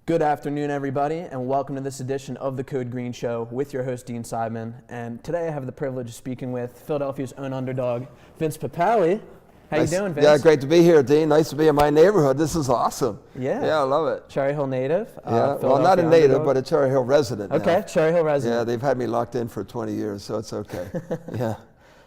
Good afternoon, everybody, and welcome to this edition of the Code Green Show with your host, Dean Seidman. And today I have the privilege of speaking with Philadelphia's own underdog, Vince Papale. How you doing, Vince? Yeah, great to be here, Dean. Nice to be in my neighborhood. This is awesome. Yeah, I love it. Cherry Hill native. Yeah, well, not a native, but a Cherry Hill resident now. Okay, Cherry Hill resident. Yeah, they've had me locked in for 20 years, so it's okay. Yeah.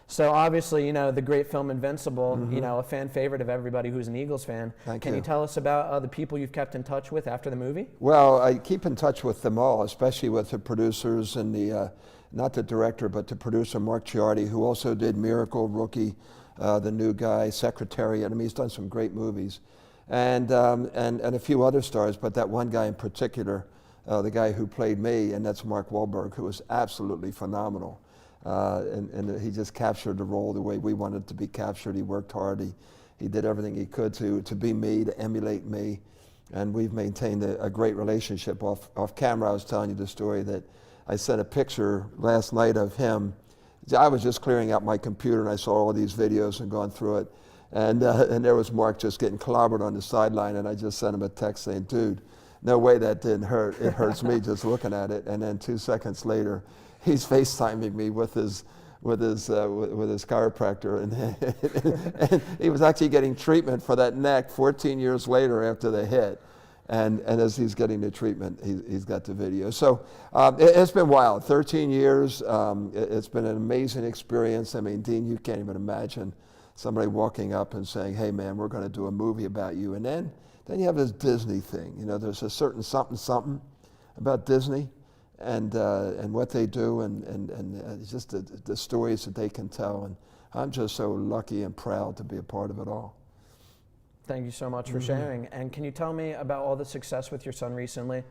So obviously, you know, the great film Invincible, you know, a fan favorite of everybody who's an Eagles fan. Can you tell us about the people you've kept in touch with after the movie? Well, I keep in touch with them all, especially with the producers and the, not the director, but the producer, Mark Ciardi, who also did Miracle, Rookie, the new guy, Secretariat. I mean, he's done some great movies. And a few other stars, but that one guy in particular, the guy who played me, and that's Mark Wahlberg, who was absolutely phenomenal. And he just captured the role the way we wanted it to be captured. He worked hard. He did everything he could to be me, to emulate me. And we've maintained a great relationship. Off camera, I was telling you the story that I sent a picture last night of him. I was just clearing out my computer and I saw all these videos and gone through it. And there was Mark just getting clobbered on the sideline, and I just sent him a text saying, dude, no way that didn't hurt. It hurts me just looking at it. And then 2 seconds later, he's FaceTiming me with his chiropractor, and he was actually getting treatment for that neck 14 years later after the hit. And as he's getting the treatment, he's got the video. So it's been wild, 13 years. It's been an amazing experience. I mean, Dean, you can't even imagine somebody walking up and saying, hey man, we're gonna do a movie about you. And then you have this Disney thing. You know, there's a certain something about Disney and what they do and just the stories that they can tell. And I'm just so lucky and proud to be a part of it all. Thank you so much for sharing. And can you tell me about all the success with your son recently?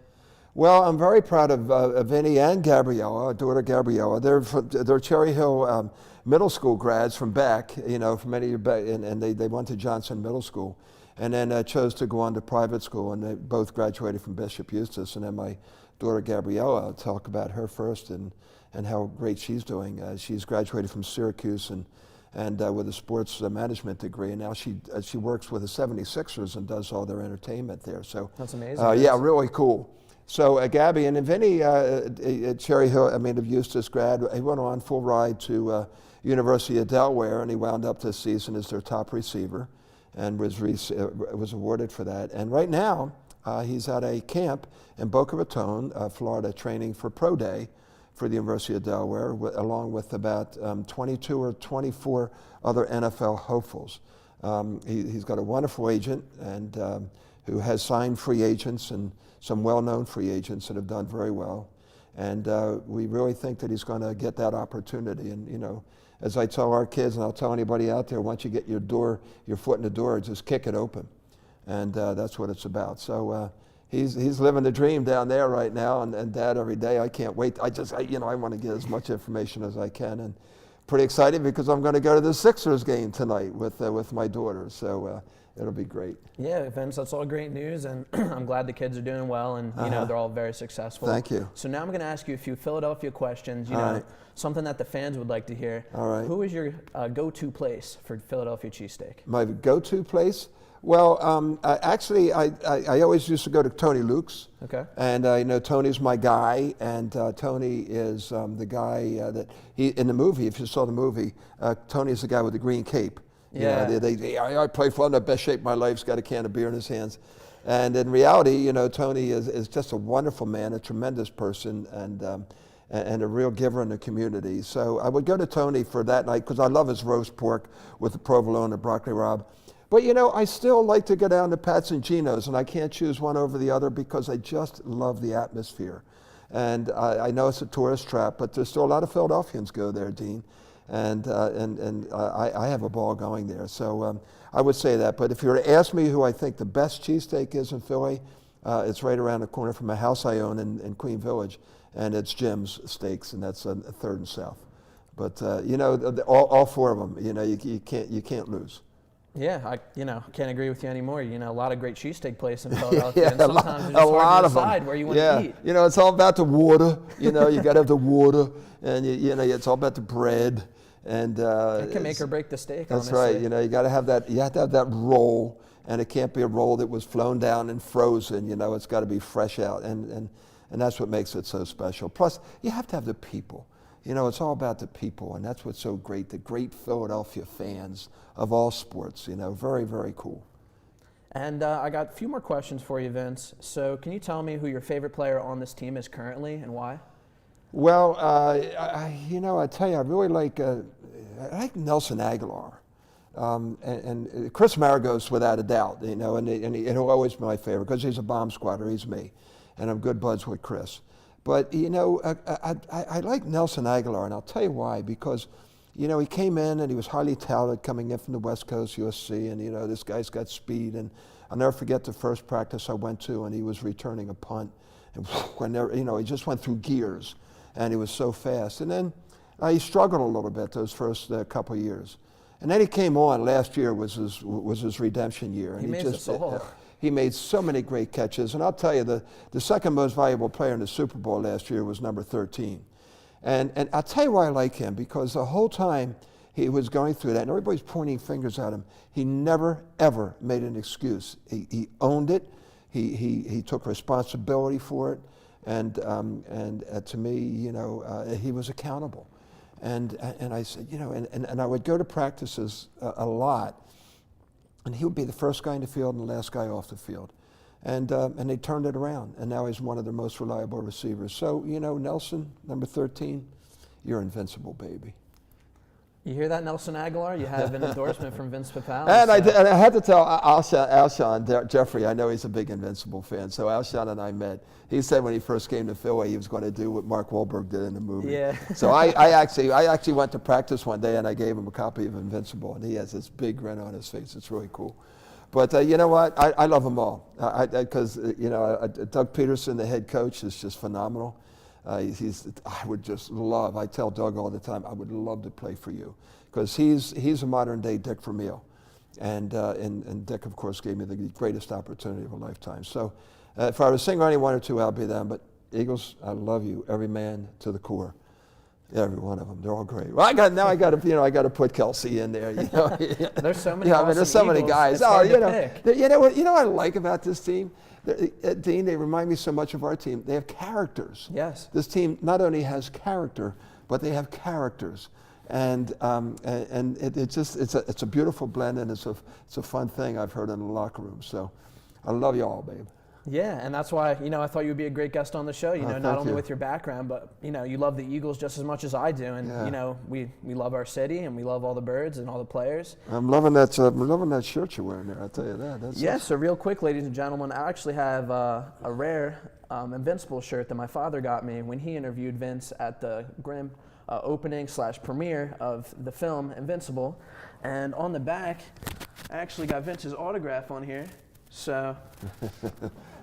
Well, I'm very proud of Vinny and Gabriella, our daughter Gabriella. They're Cherry Hill middle school grads from Beck, you know, from many years back, and they went to Johnson Middle School, and then chose to go on to private school, and they both graduated from Bishop Eustace. And then my daughter Gabriella, I'll talk about her first and how great she's doing. She's graduated from Syracuse and with a sports management degree, and now she works with the 76ers and does all their entertainment there. So that's amazing. Yeah, really cool. So Gabby and Vinny at Cherry Hill, I mean, of Eustace grad, he went on full ride to University of Delaware, and he wound up this season as their top receiver, and was awarded for that. And right now, he's at a camp in Boca Raton, Florida, training for Pro Day for the University of Delaware, along with about 22 or 24 other NFL hopefuls. He's got a wonderful agent and who has signed free agents and some well-known free agents that have done very well. And we really think that he's going to get that opportunity. And, you know, as I tell our kids, and I'll tell anybody out there, once you get your foot in the door, just kick it open. And that's what it's about. So he's living the dream down there right now, and Dad, every day, I can't wait. I want to get as much information as I can, and pretty excited because I'm going to go to the Sixers game tonight with my daughter. So it'll be great. Yeah, Vince, that's all great news, and I'm glad the kids are doing well, and you know they're all very successful. Thank you. So now I'm going to ask you a few Philadelphia questions. You know, something that the fans would like to hear. All right. Who is your go-to place for Philadelphia cheesesteak? My go-to place? Well, actually, I always used to go to Tony Luke's. Okay. And you know, Tony's my guy, and Tony is the guy that in the movie. If you saw the movie, Tony's the guy with the green cape. Yeah. You know, I play for him, the best shape of my life. He's got a can of beer in his hands. And in reality, you know, Tony is just a wonderful man, a tremendous person, and a real giver in the community. So I would go to Tony for that night because I love his roast pork with the provolone and broccoli rabe. But you know, I still like to go down to Pat's and Gino's, and I can't choose one over the other because I just love the atmosphere. And I know it's a tourist trap, but there's still a lot of Philadelphians go there, Dean. And I have a ball going there. So I would say that. But if you were to ask me who I think the best cheesesteak is in Philly, it's right around the corner from a house I own in Queen Village, and it's Jim's Steaks, and that's 3rd and South. But you know, all four of them, you know, you can't lose. Yeah, I can't agree with you anymore. You know, a lot of great cheesesteak places in Philadelphia, and Yeah, sometimes it's a just lot hard to of them. decide where you want to eat. You know, it's all about the water. You know, you got to have the water, and you know, it's all about the bread. And It can make or break the steak. That's honestly. right. You know, you got to have that. You have to have that roll, and it can't be a roll that was flown down and frozen. You know, it's got to be fresh out, and that's what makes it so special. Plus, you have to have the people. You know, it's all about the people, and that's what's so great. The great Philadelphia fans of all sports. You know, very, very cool. And I got a few more questions for you, Vince. So can you tell me who your favorite player on this team is currently and why? Well, you know, I tell you, I really like Nelson Aguilar. And Chris Maragos, without a doubt, you know, and he'll always be my favorite because he's a bomb squatter, he's me. And I'm good buds with Chris. But, you know, I like Nelson Aguilar, and I'll tell you why. Because, you know, he came in and he was highly talented coming in from the West Coast, USC, and, you know, this guy's got speed. And I'll never forget the first practice I went to, and he was returning a punt. And you know, he just went through gears, and he was so fast. And then he struggled a little bit those first couple of years. And then he came on. Last year was his redemption year. And he made so many great catches. And I'll tell you, the second most valuable player in the Super Bowl last year was number 13. And I'll tell you why I like him, because the whole time he was going through that, and everybody's pointing fingers at him, he never, ever made an excuse. He owned it. He took responsibility for it. And to me, you know, he was accountable. And I said, you know, and I would go to practices a lot, and he would be the first guy in the field and the last guy off the field. And they turned it around, and now he's one of their most reliable receivers. So, you know, Nelson, number 13, you're invincible, baby. You hear that, Nelson Aguilar? You have an endorsement from Vince Papale'S. And I had to tell Alshon Jeffrey, I know he's a big Invincible fan, so Alshon and I met. He said when he first came to Philly, he was going to do what Mark Wahlberg did in the movie. Yeah. So I actually went to practice one day, and I gave him a copy of Invincible, and he has this big grin on his face. It's really cool. But you know what? I love them all, because you know, Doug Peterson, the head coach, is just phenomenal. I would just love, I tell Doug all the time, I would love to play for you, because he's a modern day Dick Vermeil. And Dick, of course, gave me the greatest opportunity of a lifetime. So if I was singing only one or two, I'll be them. But Eagles, I love you, every man to the core. Every one of them, they're all great. Well, I got to put Kelsey in there. You know, there's so many. Yeah, I mean, there's so many guys. Oh, you know what I like about this team, Dean. They remind me so much of our team. They have characters. Yes. This team not only has character, but they have characters, and it's a beautiful blend, and it's a fun thing I've heard in the locker room. So, I love you all, babe. Yeah, and that's why, you know, I thought you would be a great guest on the show, you know, not only with your background, but, you know, you love the Eagles just as much as I do. And, you know, we love our city, and we love all the birds and all the players. I'm loving that shirt you're wearing there, I'll tell you that. So real quick, ladies and gentlemen, I actually have a rare Invincible shirt that my father got me when he interviewed Vince at the Grimm opening/premiere of the film Invincible. And on the back, I actually got Vince's autograph on here. So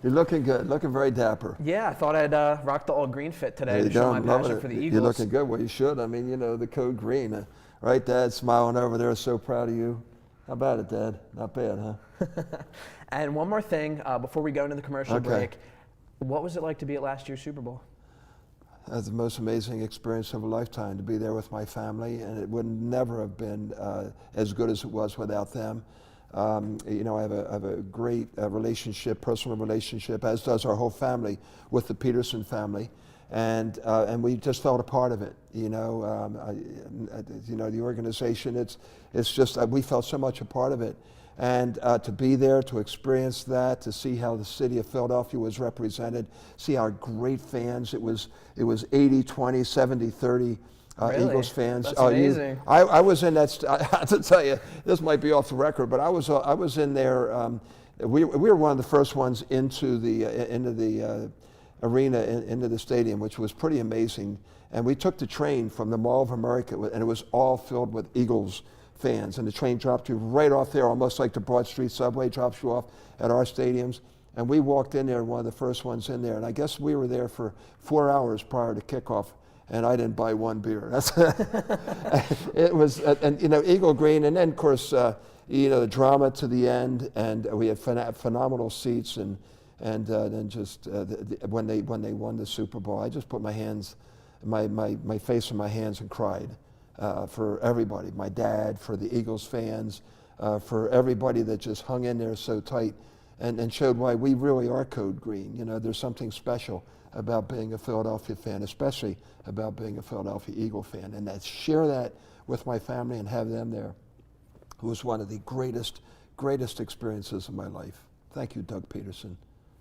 you're looking good, looking very dapper. Yeah, I thought I'd rock the all green fit today to show my passion for the Eagles. You're looking good. Well, you should. I mean, you know, the code green. Right, Dad, smiling over there, so proud of you. How about it, Dad? Not bad, huh? And one more thing before we go into the commercial break. What was it like to be at last year's Super Bowl? That's the most amazing experience of a lifetime, to be there with my family, and it would never have been as good as it was without them. You know, I have a great relationship, personal relationship, as does our whole family, with the Peterson family, and we just felt a part of it. You know, the organization. It's just we felt so much a part of it, and to be there, to experience that, to see how the city of Philadelphia was represented, see our great fans. It was 80-20, 70-30. Really? Eagles fans. That's amazing. I was in that. I have to tell you, this might be off the record, but I was in there. We were one of the first ones into the arena, into the stadium, which was pretty amazing. And we took the train from the Mall of America, and it was all filled with Eagles fans. And the train dropped you right off there, almost like the Broad Street subway drops you off at our stadiums. And we walked in there, one of the first ones in there. And I guess we were there for 4 hours prior to kickoff. And I didn't buy one beer. It was, and you know, Eagle Green, and then of course, you know, the drama to the end, and we had phenomenal seats, and then just when they won the Super Bowl, I just put my face in my hands and cried for everybody, my dad, for the Eagles fans, for everybody that just hung in there so tight and showed why we really are Code Green. You know, there's something special about being a Philadelphia fan, especially about being a Philadelphia Eagle fan. And to share that with my family and have them there was one of the greatest experiences of my life. Thank you, Doug Peterson.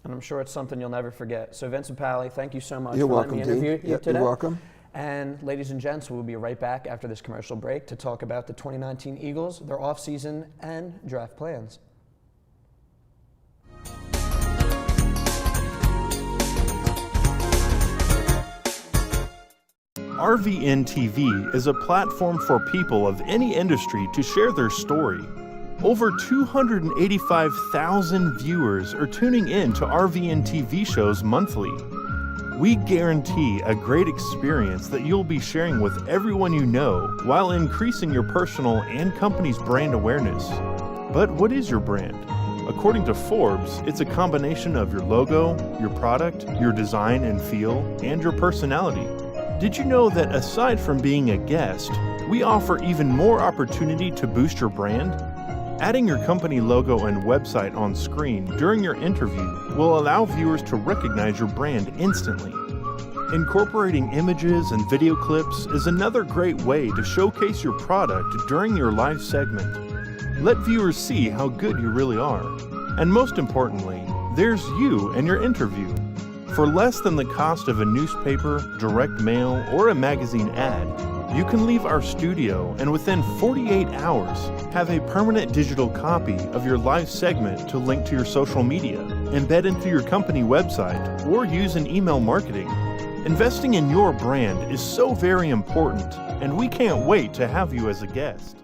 And I'm sure it's something you'll never forget. So Vince Papale, thank you so much You're for welcome, letting me interview Dean. you today. You're welcome. And ladies and gents, we'll be right back after this commercial break to talk about the 2019 Eagles, their offseason, and draft plans. RVN TV is a platform for people of any industry to share their story. Over 285,000 viewers are tuning in to RVN TV shows monthly. We guarantee a great experience that you'll be sharing with everyone you know while increasing your personal and company's brand awareness. But what is your brand? According to Forbes, it's a combination of your logo, your product, your design and feel, and your personality. Did you know that aside from being a guest, we offer even more opportunity to boost your brand? Adding your company logo and website on screen during your interview will allow viewers to recognize your brand instantly. Incorporating images and video clips is another great way to showcase your product during your live segment. Let viewers see how good you really are. And most importantly, there's you and your interview. For less than the cost of a newspaper, direct mail, or a magazine ad, you can leave our studio and within 48 hours have a permanent digital copy of your live segment to link to your social media, embed into your company website, or use in email marketing. Investing in your brand is so very important, and we can't wait to have you as a guest.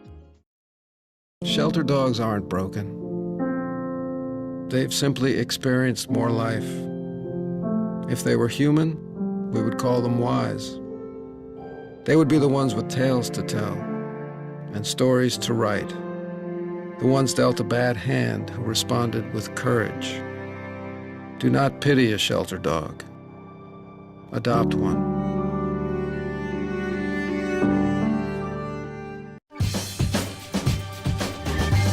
Shelter dogs aren't broken. They've simply experienced more life. If they were human, we would call them wise. They would be the ones with tales to tell and stories to write, the ones dealt a bad hand who responded with courage. Do not pity a shelter dog. Adopt one.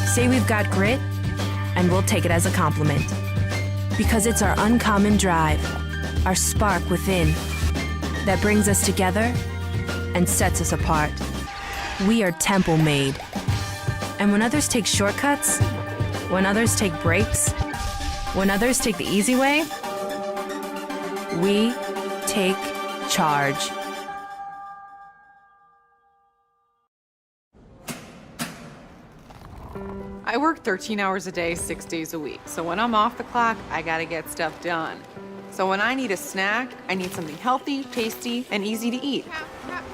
Say we've got grit, and we'll take it as a compliment. Because it's our uncommon drive, our spark within, that brings us together and sets us apart. We are temple made. And when others take shortcuts, when others take breaks, when others take the easy way, we take charge. I work 13 hours a day, 6 days a week. So when I'm off the clock, I gotta get stuff done. So when I need a snack, I need something healthy, tasty, and easy to eat.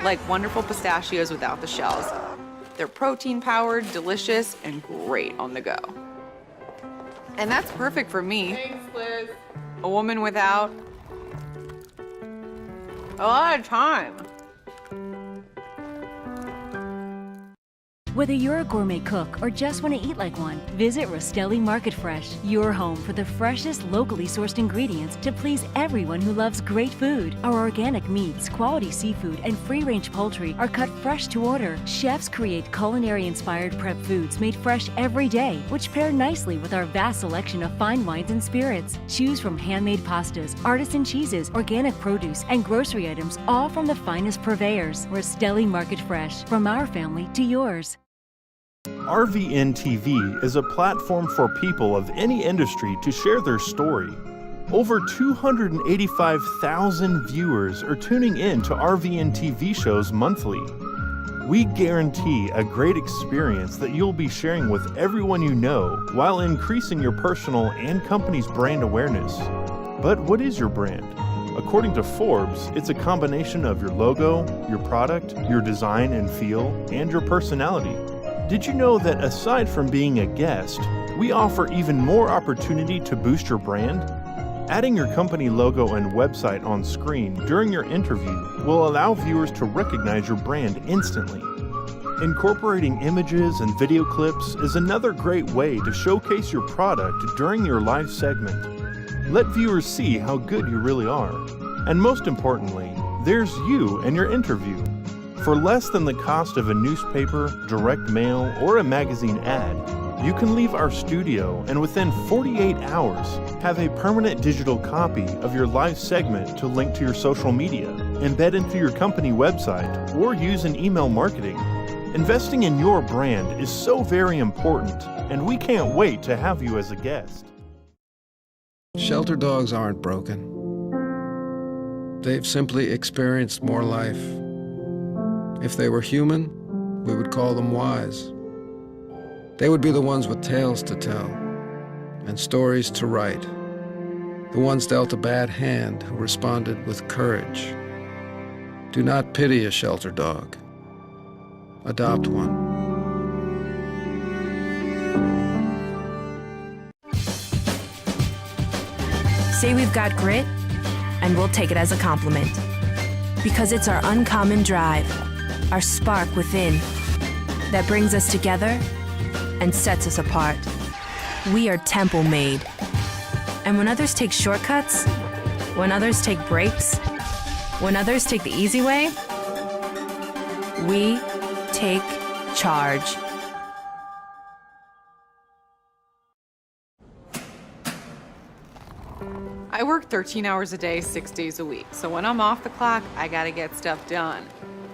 Like wonderful pistachios without the shells. They're protein-powered, delicious, and great on the go. And that's perfect for me. Thanks, Liz. A woman without a lot of time. Whether you're a gourmet cook or just want to eat like one, visit Rostelli Market Fresh, your home for the freshest, locally sourced ingredients to please everyone who loves great food. Our organic meats, quality seafood, and free-range poultry are cut fresh to order. Chefs create culinary-inspired prep foods made fresh every day, which pair nicely with our vast selection of fine wines and spirits. Choose from handmade pastas, artisan cheeses, organic produce, and grocery items, all from the finest purveyors. Rostelli Market Fresh, from our family to yours. RVN TV is a platform for people of any industry to share their story. Over 285,000 viewers are tuning in to RVN TV shows monthly. We guarantee a great experience that you'll be sharing with everyone you know while increasing your personal and company's brand awareness. But what is your brand? According to Forbes, it's a combination of your logo, your product, your design and feel, and your personality. Did you know that aside from being a guest, we offer even more opportunity to boost your brand? Adding your company logo and website on screen during your interview will allow viewers to recognize your brand instantly. Incorporating images and video clips is another great way to showcase your product during your live segment. Let viewers see how good you really are. And most importantly, there's you and your interview. For less than the cost of a newspaper, direct mail, or a magazine ad, you can leave our studio and within 48 hours have a permanent digital copy of your live segment to link to your social media, embed into your company website, or use in email marketing. Investing in your brand is so very important, and we can't wait to have you as a guest. Shelter dogs aren't broken. They've simply experienced more life. If they were human, we would call them wise. They would be the ones with tales to tell and stories to write, the ones dealt a bad hand who responded with courage. Do not pity a shelter dog. Adopt one. Say we've got grit, and we'll take it as a compliment. Because it's our uncommon drive, our spark within, that brings us together and sets us apart. We are temple made. And when others take shortcuts, when others take breaks, when others take the easy way, we take charge. I work 13 hours a day, 6 days a week. So when I'm off the clock, I gotta get stuff done.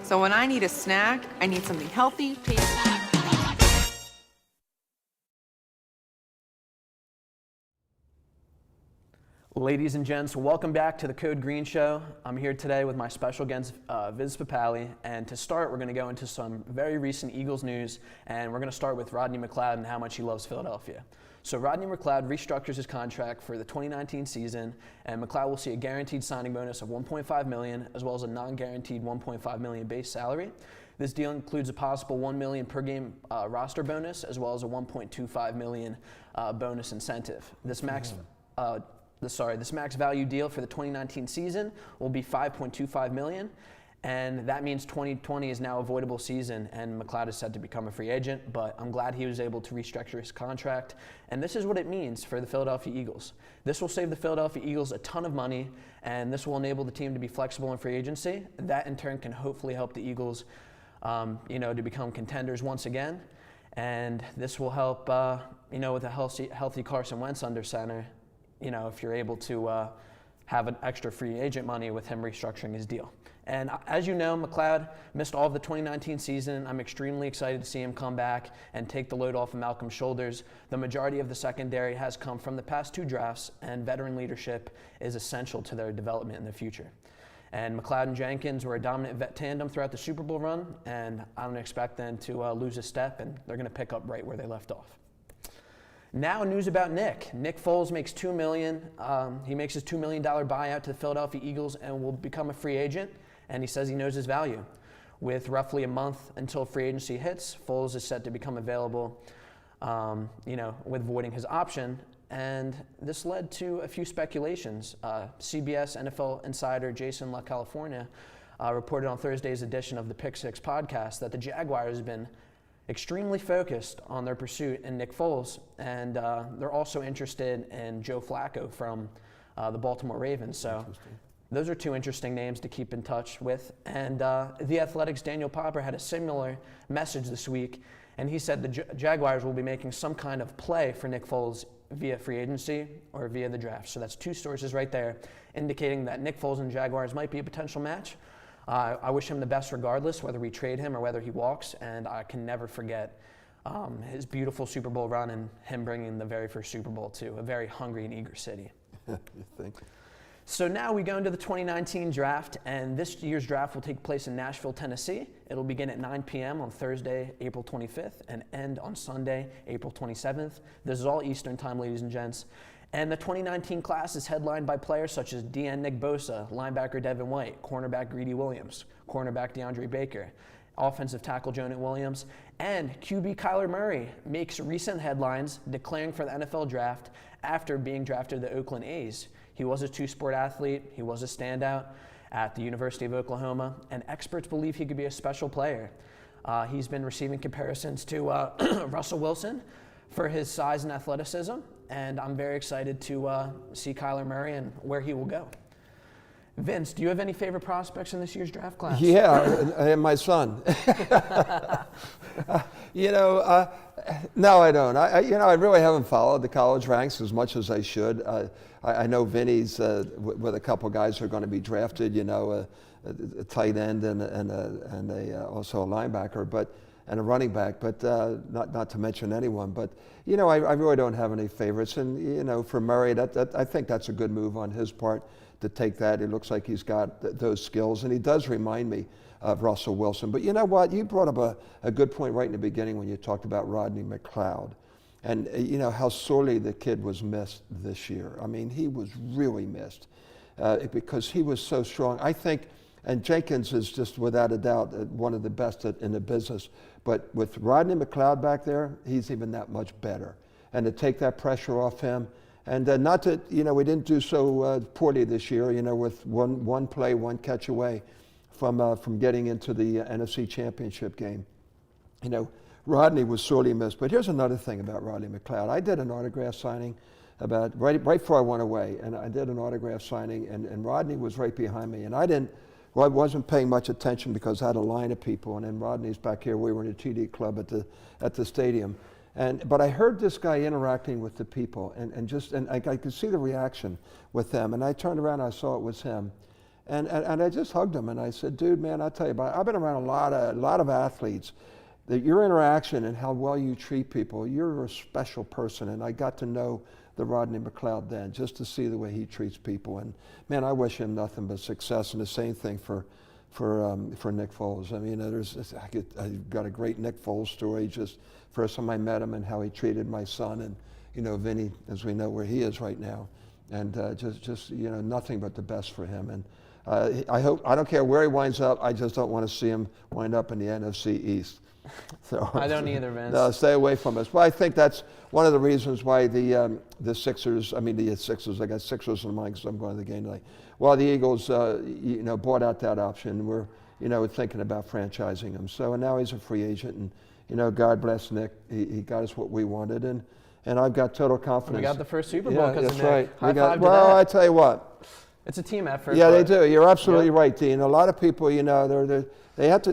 So when I need a snack, I need something healthy, tasty. Ladies and gents, welcome back to the Code Green Show. I'm here today with my special guest, Viz Papale, and to start, we're going to go into some very recent Eagles news, and we're going to start with Rodney McLeod and how much he loves Philadelphia. So Rodney McLeod restructures his contract for the 2019 season, and McLeod will see a guaranteed signing bonus of $1.5 million, as well as a non-guaranteed $1.5 million base salary. This deal includes a possible $1 million per game roster bonus, as well as a $1.25 million bonus incentive. This max value deal for the 2019 season will be $5.25 million, and that means 2020 is now a voidable season, and McLeod is set to become a free agent, but I'm glad he was able to restructure his contract, and this is what it means for the Philadelphia Eagles. This will save the Philadelphia Eagles a ton of money, and this will enable the team to be flexible in free agency. That in turn can hopefully help the Eagles to become contenders once again, and this will help with a healthy Carson Wentz under center. If you're able to have an extra free agent money with him restructuring his deal. And as you know, McLeod missed all of the 2019 season. I'm extremely excited to see him come back and take the load off of Malcolm's shoulders. The majority of the secondary has come from the past two drafts, and veteran leadership is essential to their development in the future. And McLeod and Jenkins were a dominant vet tandem throughout the Super Bowl run, and I don't expect them to lose a step, and they're going to pick up right where they left off. Now news about Nick. Nick Foles makes $2 million. He makes his $2 million buyout to the Philadelphia Eagles and will become a free agent, and he says he knows his value. With roughly a month until free agency hits, Foles is set to become available, with voiding his option, and this led to a few speculations. CBS NFL insider Jason La California reported on Thursday's edition of the Pick Six podcast that the Jaguars have been extremely focused on their pursuit in Nick Foles, and they're also interested in Joe Flacco from the Baltimore Ravens. So those are two interesting names to keep in touch with. And The Athletic's Daniel Popper had a similar message this week, and he said the Jaguars will be making some kind of play for Nick Foles via free agency or via the draft. So that's two sources right there indicating that Nick Foles and Jaguars might be a potential match. I wish him the best regardless, whether we trade him or whether he walks, and I can never forget his beautiful Super Bowl run and him bringing the very first Super Bowl to a very hungry and eager city. You think? So now we go into the 2019 draft, and this year's draft will take place in Nashville, Tennessee. It'll begin at 9 p.m. on Thursday, April 25th, and end on Sunday, April 27th. This is all Eastern time, ladies and gents. And the 2019 class is headlined by players such as DN Nick Bosa, linebacker Devin White, cornerback Greedy Williams, cornerback DeAndre Baker, offensive tackle Jonah Williams, and QB Kyler Murray makes recent headlines declaring for the NFL draft after being drafted to the Oakland A's. He was a two-sport athlete. He was a standout at the University of Oklahoma, and experts believe he could be a special player. He's been receiving comparisons to Russell Wilson for his size and athleticism, and I'm very excited to see Kyler Murray and where he will go. Vince, do you have any favorite prospects in this year's draft class? Yeah, and my son. No, I don't. I really haven't followed the college ranks as much as I should. I know Vinny's with a couple guys who are going to be drafted. A tight end and also a linebacker, and a running back. But not to mention anyone. But I really don't have any favorites. And for Murray, I think that's a good move on his part to take that. It looks like he's got those skills, and he does remind me of Russell Wilson. But you know what? You brought up a good point right in the beginning when you talked about Rodney McLeod. And how sorely the kid was missed this year. I mean, he was really missed because he was so strong. I think, and Jenkins is just without a doubt one of the best in the business. But with Rodney McLeod back there, he's even that much better. And to take that pressure off him, and not that, we didn't do so poorly this year, with one play, one catch away from getting into the NFC Championship game. Rodney was sorely missed. But here's another thing about Rodney McLeod. I did an autograph signing about right before I went away, and I did an autograph signing, and Rodney was right behind me. And I wasn't paying much attention because I had a line of people, and then Rodney's back here. We were in a TD club at the stadium. But I heard this guy interacting with the people, and I could see the reaction with them. And I turned around and I saw it was him. And I just hugged him, and I said, dude, man, I'll tell you, I've been around a lot of athletes. That your interaction and how well you treat people, you're a special person. And I got to know the Rodney McLeod then, just to see the way he treats people. And man, I wish him nothing but success. And the same thing for Nick Foles. I mean, I got a great Nick Foles story. Just first time I met him and how he treated my son, and Vinny, as we know where he is right now, and just nothing but the best for him. And I don't care where he winds up. I just don't want to see him wind up in the NFC East. So, I don't either, Vince. No, stay away from us. Well, I think that's one of the reasons why the Sixers, I got Sixers in mind because I'm going to the game tonight. Well, the Eagles, bought out that option. We're, thinking about franchising him. So, and now he's a free agent, and, God bless Nick. He got us what we wanted, and I've got total confidence. We got the first Super Bowl because that's of Nick. right. High five to that. Well, I tell you what. It's a team effort. Yeah, they do. You're absolutely right, Dean. A lot of people, they have to.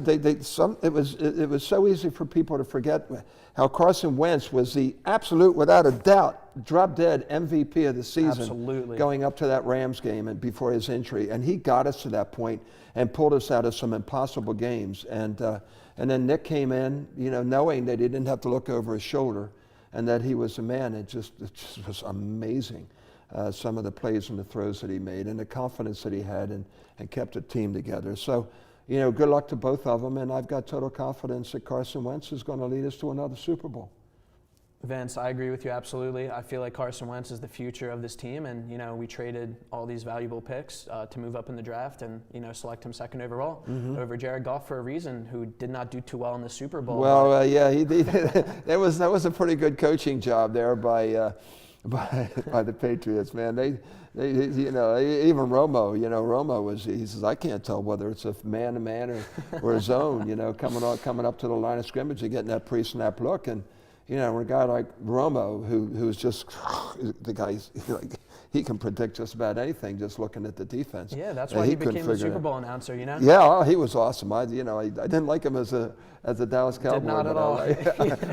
It was so easy for people to forget how Carson Wentz was the absolute, without a doubt, drop-dead MVP of the season. Absolutely. Going up to that Rams game and before his injury, and he got us to that point and pulled us out of some impossible games. And then Nick came in, knowing that he didn't have to look over his shoulder, and that he was a man. It just was amazing. Some of the plays and the throws that he made and the confidence that he had and kept the team together. So, good luck to both of them, and I've got total confidence that Carson Wentz is going to lead us to another Super Bowl. Vince, I agree with you absolutely. I feel like Carson Wentz is the future of this team, and we traded all these valuable picks to move up in the draft and select him second overall over Jared Goff for a reason, who did not do too well in the Super Bowl. Well, yeah, that was a pretty good coaching job there by the Patriots, man. They even Romo, Romo he says, I can't tell whether it's a man-to-man or a zone, coming up to the line of scrimmage and getting that pre-snap look. And, a guy like Romo, who's just, the guy, he can predict just about anything just looking at the defense. Yeah, that's why he became the Super Bowl announcer, Yeah, he was awesome. I didn't like him as a Dallas Cowboy. Did not at all.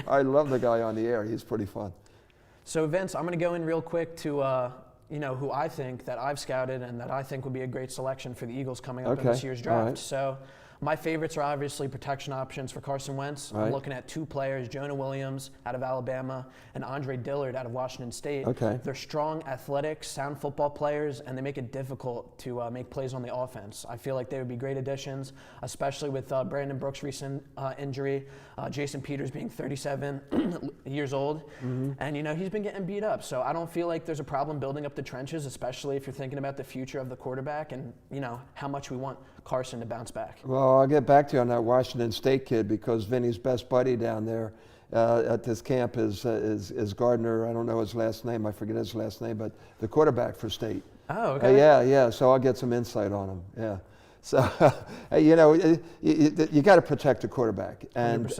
I love the guy on the air. He's pretty fun. So Vince, I'm going to go in real quick to who I think that I've scouted and that I think would be a great selection for the Eagles coming up in this year's draft. Right. So my favorites are obviously protection options for Carson Wentz. Right. I'm looking at two players, Jonah Williams out of Alabama and Andre Dillard out of Washington State. Okay. They're strong, athletic, sound football players, and they make it difficult to make plays on the offense. I feel like they would be great additions, especially with Brandon Brooks' recent injury, Jason Peters being 37 years old, and he's been getting beat up. So I don't feel like there's a problem building up the trenches, especially if you're thinking about the future of the quarterback and how much we want Carson to bounce back. Well, I'll get back to you on that Washington State kid because Vinny's best buddy down there at this camp is Gardner. I don't know his last name. I forget his last name, but the quarterback for State. Oh, okay. Yeah. So I'll get some insight on him. Yeah. So you got to protect the quarterback, and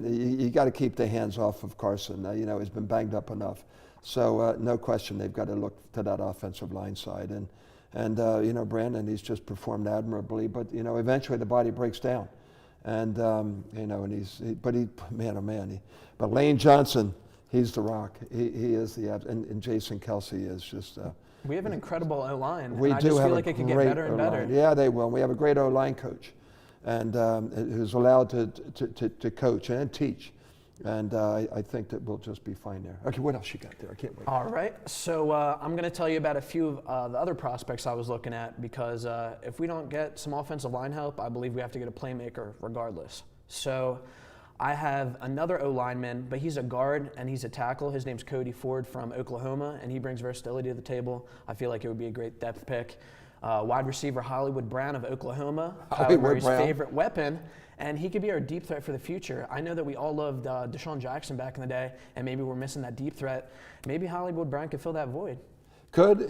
you got to keep the hands off of Carson. He's been banged up enough. So no question, they've got to look to that offensive line side. And Brandon, he's just performed admirably. But eventually the body breaks down, and man, oh man. But Lane Johnson, he's the rock. He is and Jason Kelsey is just. We have an incredible O-line. We and I do just have feel a like it could get great better and better. O-line. Yeah, they will. We have a great O-line coach, and who's allowed to coach and teach. And I think that we'll just be fine there. Okay, what else you got there? I can't wait. All right, so I'm going to tell you about a few of the other prospects I was looking at, because if we don't get some offensive line help, I believe we have to get a playmaker regardless. So I have another O-lineman, but he's a guard and he's a tackle. His name's Cody Ford from Oklahoma, and he brings versatility to the table. I feel like it would be a great depth pick. Wide receiver Hollywood Brown of Oklahoma, Kyler Murray's favorite weapon, and he could be our deep threat for the future. I know that we all loved Deshaun Jackson back in the day, and maybe we're missing that deep threat. Maybe Hollywood Brown could fill that void. Could,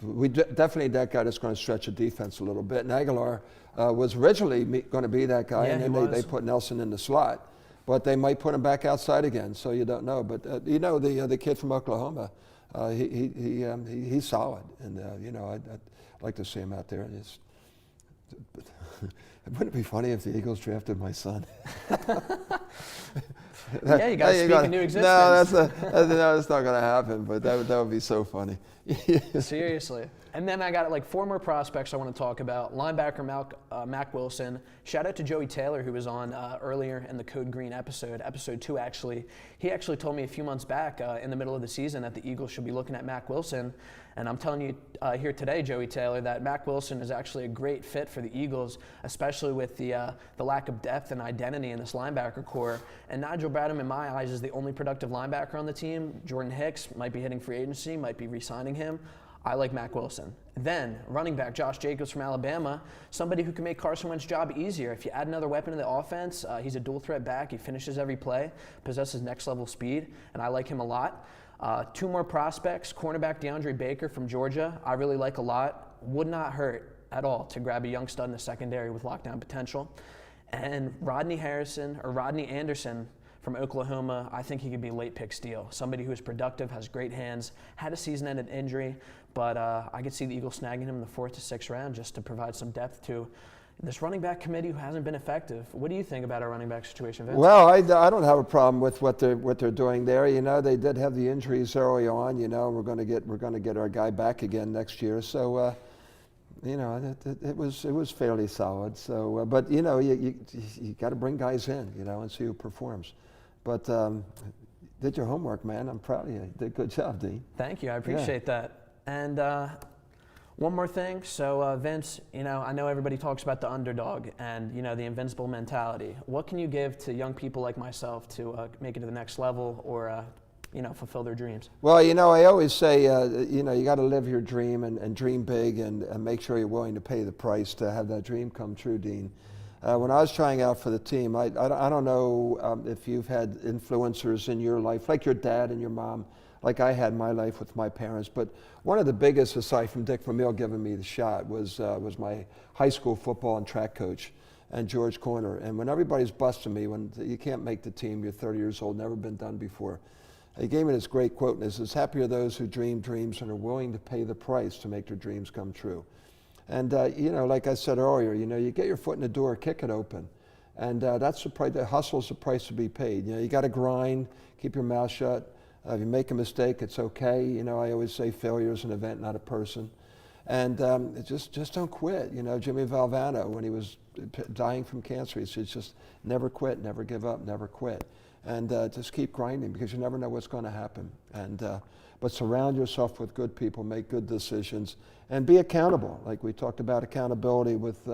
we definitely that guy that's going to stretch the defense a little bit. And Aguilar was originally going to be be that guy, yeah, and then they put Nelson in the slot. But they might put him back outside again, so you don't know. But the kid from Oklahoma, he's solid, and I'd like to see him out there. Wouldn't it be funny if the Eagles drafted my son? Yeah, you got to speak into existence. No, that's not going to happen. But that would be so funny. Seriously. And then I got like 4 more prospects I want to talk about. Linebacker Mac Wilson. Shout out to Joey Taylor, who was on earlier in the Code Green episode 2 actually. He actually told me a few months back in the middle of the season that the Eagles should be looking at Mac Wilson. And I'm telling you here today, Joey Taylor, that Mac Wilson is actually a great fit for the Eagles, especially with the lack of depth and identity in this linebacker core. And Nigel Bradham, in my eyes, is the only productive linebacker on the team. Jordan Hicks might be hitting free agency, might be re-signing him. I like Mac Wilson. Then, running back Josh Jacobs from Alabama, somebody who can make Carson Wentz's job easier. If you add another weapon to the offense, he's a dual threat back. He finishes every play, possesses next level speed, and I like him a lot. 2 more prospects, cornerback DeAndre Baker from Georgia, I really like a lot. Would not hurt at all to grab a young stud in the secondary with lockdown potential. And Rodney Anderson from Oklahoma, I think he could be a late pick steal. Somebody who is productive, has great hands, had a season-ended injury, but I could see the Eagles snagging him in the 4th to 6th round just to provide some depth to this running back committee who hasn't been effective. What do you think about our running back situation, Vince? Well, I don't have a problem with what they're doing there. They did have the injuries early on. We're going to get our guy back again next year. So, it was fairly solid. So, but you got to bring guys in, and see who performs. But did your homework, man. I'm proud of you. You did a good job, Dean. Thank you. I appreciate that. And one more thing. So, Vince, I know everybody talks about the underdog and, the invincible mentality. What can you give to young people like myself to make it to the next level or, fulfill their dreams? Well, I always say, you got to live your dream and dream big and make sure you're willing to pay the price to have that dream come true, Dean. When I was trying out for the team, I don't know if you've had influencers in your life, like your dad and your mom, like I had my life with my parents. But one of the biggest, aside from Dick Vermeil giving me the shot, was my high school football and track coach, and George Corner. And when everybody's busting me, when you can't make the team, you're 30 years old, never been done before, he gave me this great quote, and it says, "Happy are those who dream dreams and are willing to pay the price to make their dreams come true." And, like I said earlier, you get your foot in the door, kick it open. And that's the price. The hustle's the price to be paid. You got to grind, keep your mouth shut. If you make a mistake, it's okay. I always say failure is an event, not a person. And just don't quit. Jimmy Valvano, when he was dying from cancer, he said, just never quit, never give up, never quit. And just keep grinding, because you never know what's going to happen. And but surround yourself with good people, make good decisions, and be accountable. Like we talked about accountability with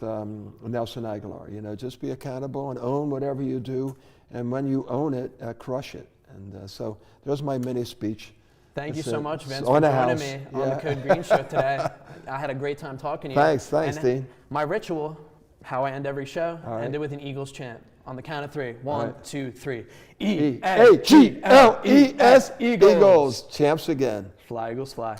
Nelson Aguilar. Just be accountable and own whatever you do. And when you own it, crush it. And so there's my mini speech. Thank you so much, Vince, for joining me on the Code Green Show today. I had a great time talking to you. Thanks, Dean. My ritual, how I end every show, ended with an Eagles chant. On the count of 3. 1, 2, 3. E-A-G-L-E-S, Eagles. Champs again. Fly, Eagles, fly.